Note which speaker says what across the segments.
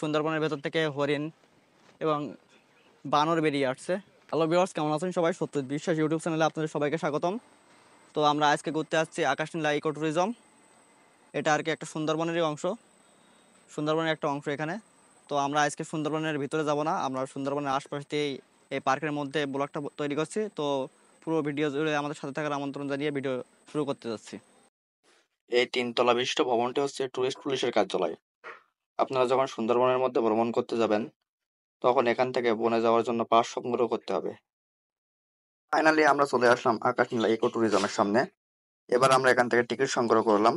Speaker 1: সুন্দরবনের ভেতর থেকে হরিণ এবং বানর বেরিয়ে আসছে। হ্যালো ভিউয়ার্স, কেমন আছেন সবাই? সত্যজিৎ বিশ্বাস ইউটিউব চ্যানেলে আপনাদের সবাইকে স্বাগতম। তো আমরা আজকে ঘুরতে আসছি আকাশনীলা ইকো ট্যুরিজম। এটা আর কি একটা সুন্দরবনেরই অংশ, সুন্দরবনের একটা অংশ এখানে। তো আমরা আজকে সুন্দরবনের ভিতরে যাব না, আমরা সুন্দরবনের আশপাশেই এই পার্কের মধ্যে ব্লগটা তৈরি করছি। তো পুরো ভিডিও জুড়ে আমাদের সাথে থাকার আমন্ত্রণ জানিয়ে ভিডিও শুরু করতে যাচ্ছি। এই 3 তলা বিশিষ্ট ভবনটি হচ্ছে টুরিস্ট পুলিশের কার্যালয়। আপনারা যখন সুন্দরবনের মধ্যে ভ্রমণ করতে যাবেন তখন এখান থেকে বনে যাওয়ার জন্য পাস সংগ্রহ করতে হবে। ফাইনালি আমরা চলে আসলাম আকাশনীলা ইকো ট্যুরিজমের সামনে। এবার আমরা এখান থেকে টিকিট সংগ্রহ করলাম।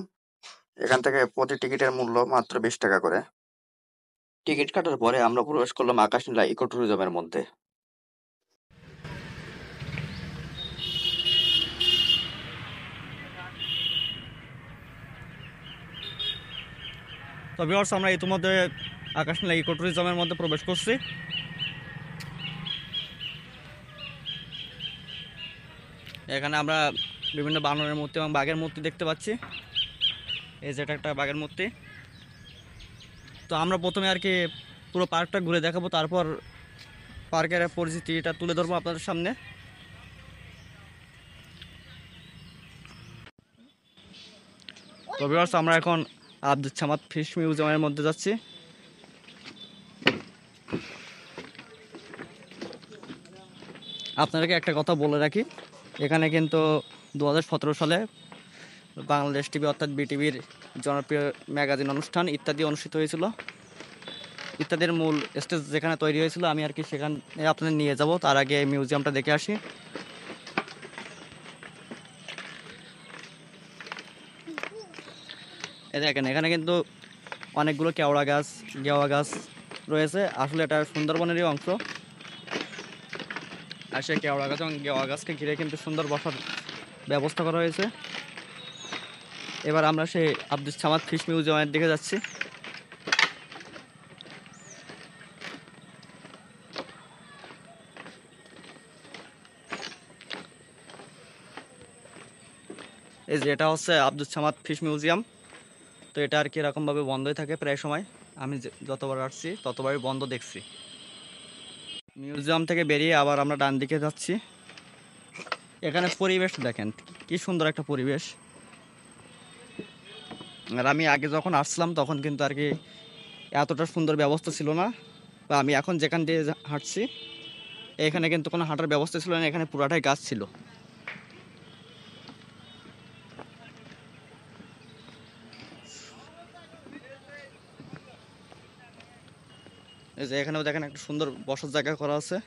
Speaker 1: এখান থেকে প্রতি টিকিটের মূল্য মাত্র 20 টাকা করে। টিকিট কাটার পরে আমরা প্রবেশ করলাম আকাশনীলা ইকো ট্যুরিজমের মধ্যে। তো ভিউয়ার্স, আমরা ইতিমধ্যে আকাশনীলা ইকো ট্যুরিজমের মধ্যে প্রবেশ করছি। এখানে আমরা বিভিন্ন বানরের মূর্তি এবং বাঘের মূর্তি দেখতে পাচ্ছি। এই যেটা একটা বাঘের মূর্তি। তো আমরা প্রথমে আর কি পুরো পার্কটা ঘুরে দেখাবো, তারপর পার্কের পরিচিতিটা তুলে ধরবো আপনাদের সামনে। তো ভিউয়ার্স, আমরা এখন আব্দুল সামাদ ফিশ মিউজিয়ামের মধ্যে যাচ্ছি। আপনাদেরকে একটা কথা বলে রাখি, এখানে কিন্তু 2017 সালে বাংলাদেশ টিভি অর্থাৎ বিটিভির জনপ্রিয় ম্যাগাজিন অনুষ্ঠান ইত্যাদি অনুষ্ঠিত হয়েছিল। ইত্যাদির মূল স্টেজ যেখানে তৈরি হয়েছিল, আমি আর কি সেখানে আপনাদের নিয়ে যাব। তার আগে এই মিউজিয়ামটা দেখে আসি। এই দেখেন, এখানে কিন্তু অনেকগুলো কেওড়া গাছ, গেওয়া গাছ রয়েছে। আসলে এটা সুন্দরবনেরই অংশ। আর সেই কেওড়া গাছ এবং গেওয়া গাছকে ঘিরে কিন্তু সুন্দর বসার ব্যবস্থা করা হয়েছে। এবার আমরা সেই আব্দুল সামাদ ফিশ মিউজিয়ামের দিকে যাচ্ছি। এই যে এটা হচ্ছে আব্দুল সামাদ ফিশ মিউজিয়াম। তো এটা আর কি এরকমভাবে বন্ধই থাকে প্রায় সময়। আমি যতবার আসছি ততবারই বন্ধ দেখছি। মিউজিয়াম থেকে বেরিয়ে আবার আমরা ডান দিকে যাচ্ছি। এখানে পরিবেশ দেখেন, কি সুন্দর একটা পরিবেশ। আর আমি আগে যখন আসলাম তখন কিন্তু আর কি এতটা সুন্দর ব্যবস্থা ছিল না। বা আমি এখন যেখান দিয়ে হাঁটছি এখানে কিন্তু কোনো হাঁটার ব্যবস্থা ছিল না, এখানে পুরাটাই গাছ ছিল। এই যে এখানেও দেখেন একটা সুন্দর বসার জায়গা করা আছে।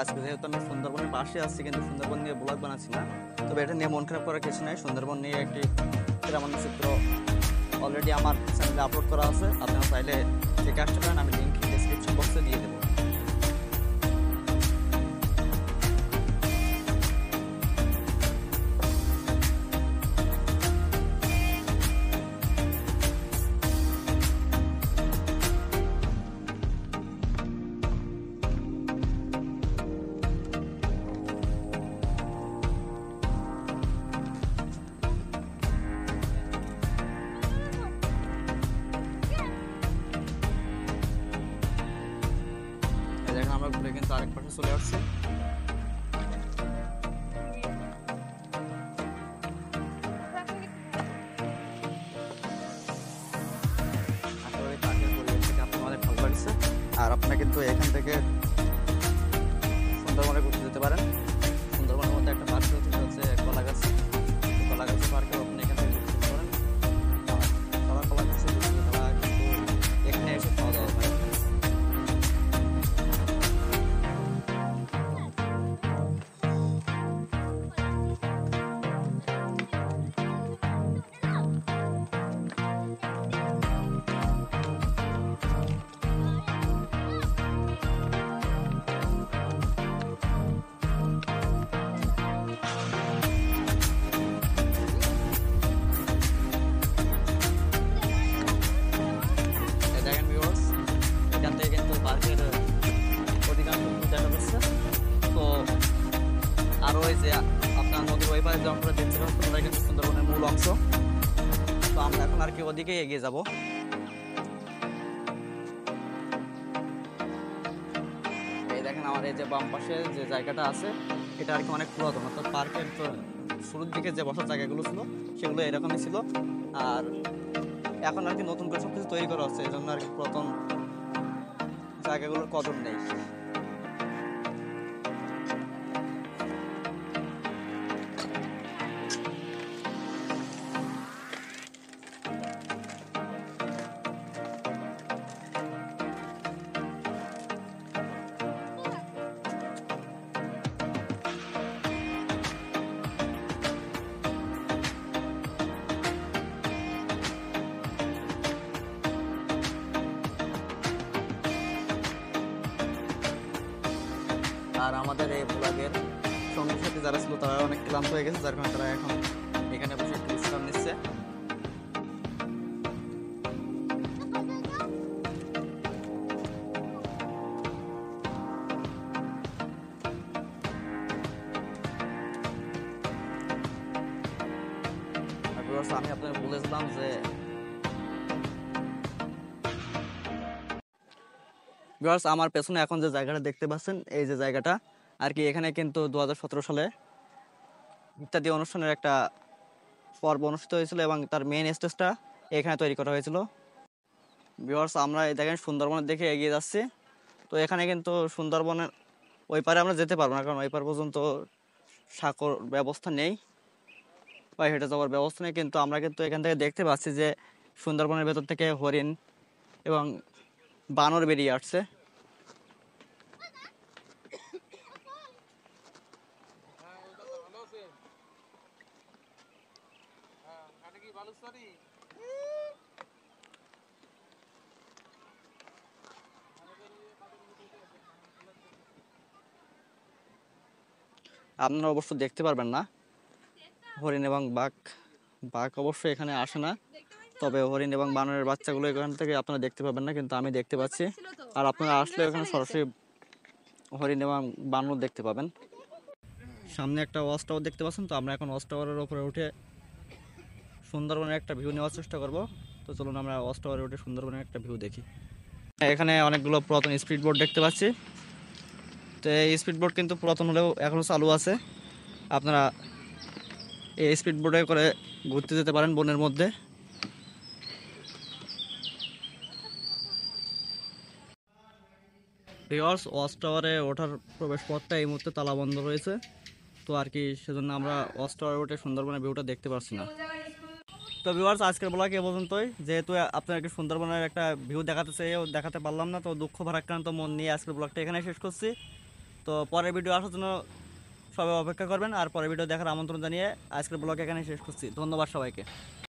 Speaker 1: আজকে যেহেতু আমি সুন্দরবনের পাশে আসছি, কিন্তু সুন্দরবন নিয়ে ব্লগ বানাচ্ছি না। তবে এটা নিয়ে মন খারাপ করার কিছু নেই। সুন্দরবন নিয়ে একটি চিত্র অলরেডি আমার চ্যানেলে আপলোড করা আছে, আপনারা চাইলে দেখে আসতে পারেন। আমি লিঙ্ক ডেসক্রিপশন বক্সে দিয়ে দেবো। আমরা ঘুরে কিন্তু আরেক পাশে চলে আসছি। আর আপনারা কিন্তু এখান থেকে সুন্দরবনে ঘুরতে যেতে পারেন। সুন্দরবনের মধ্যে একটা পার্ক হচ্ছে কলাগাছ। কলাগাছ পার্কে আপনি এখান থেকে ঘুরতে পারেন। কলাগাছ এখানে এসে খাওয়া দাওয়া করেন। আর ওই যে আপনার নদীর ওই পাশে যে অংশটা দেখতে পাচ্ছেন ওটা কিন্তু সুন্দরবনের মূল অংশ। তো আমরা এখন আর কি ওদিকে এগিয়ে যাব। এই দেখেন আমার এই যে বাম পাশে যে জায়গাটা আছে এটা আর কি অনেক পুরাতন, অর্থাৎ পার্কের শুরুর দিকে যে বসার জায়গাগুলো ছিল সেগুলো এরকমই ছিল। আর এখন আর কি নতুন করে সব কিছু তৈরি করা হচ্ছে, এই জন্য আর কি পুরাতন জায়গাগুলোর কদর নেই। আর আমাদের এই ব্লগের সঙ্গী সাথী যারা ছিল তারা অনেক ক্লান্ত হয়ে গেছে, যার কারণে তারা এখন এখানে বসে একটু বিশ্রাম নিচ্ছে। আমি আপনাকে বলেছিলাম যে ভিউয়ার্স আমার পেছনে এখন যে জায়গাটা দেখতে পাচ্ছেন এই যে জায়গাটা আর কি, এখানে কিন্তু 2017 সালে ইত্যাদি অনুষ্ঠানের একটা পর্ব অনুষ্ঠিত হয়েছিল এবং তার মেইন স্টেজটা এখানে তৈরি করা হয়েছিল। ভিউয়ার্স আমরা এই দেখেন সুন্দরবনের দিকে এগিয়ে যাচ্ছি। তো এখানে কিন্তু সুন্দরবনের ওই পারে আমরা যেতে পারবো না, কারণ ওই পার পর্যন্ত সাঁকোর ব্যবস্থা নেই বা হেঁটে যাওয়ার ব্যবস্থা নেই, কিন্তু আমরা কিন্তু এখান থেকে দেখতে পাচ্ছি যে সুন্দরবনের ভেতর থেকে হরিণ এবং বানর বেরিয়ে আসছে। আপনারা অবশ্য দেখতে পারবেন না হরিণ এবং বাঘ, বাঘ অবশ্যই এখানে আসে না, তবে হরিণ এবং বানরের বাচ্চাগুলো এখান থেকে আপনারা দেখতে পাবেন না, কিন্তু আমি দেখতে পাচ্ছি। আর আপনারা আসলে এখানে সরাসরি হরিণ এবং বানর দেখতে পাবেন। সামনে একটা ওয়াচ টাওয়ার দেখতে পাচ্ছেন, তো আমরা এখন ওয়াচ টাওয়ারের উপরে উঠে সুন্দরবনের একটা ভিউ নেওয়ার চেষ্টা করব। তো চলুন আমরা ওয়াচ টাওয়ারে উঠে সুন্দরবনের একটা ভিউ দেখি। এখানে অনেকগুলো পুরাতন স্পিড বোট দেখতে পাচ্ছি। তো এই স্পিড বোট কিন্তু পুরাতন হলেও এখনও চালু আছে, আপনারা এই স্পিড বোটে করে ঘুরতে যেতে পারেন বনের মধ্যে। ভিউয়ার্স ওয়াচ টাওয়ারে ওঠার প্রবেশ পথটা এই মুহূর্তে তালা বন্ধ রয়েছে, তো আর কি সেজন্য আমরা ওয়াচ টাওয়ারে উঠে সুন্দরবনের ভিউটা দেখতে পাচ্ছি না। তো ভিউয়ার্স আজকের ব্লগ এ পর্যন্তই, যেহেতু আপনাদেরকে সুন্দরবনের একটা ভিউ দেখাতে চেয়েও দেখাতে পারলাম না, তো দুঃখ ভারাক্রান্ত মন নিয়ে আজকের ব্লগটা এখানে শেষ করছি। তো পরের ভিডিও আসার জন্য সবাই অপেক্ষা করবেন, আর পরের ভিডিও দেখার আমন্ত্রণ জানিয়ে আজকের ব্লগ এখানে শেষ করছি। ধন্যবাদ সবাইকে।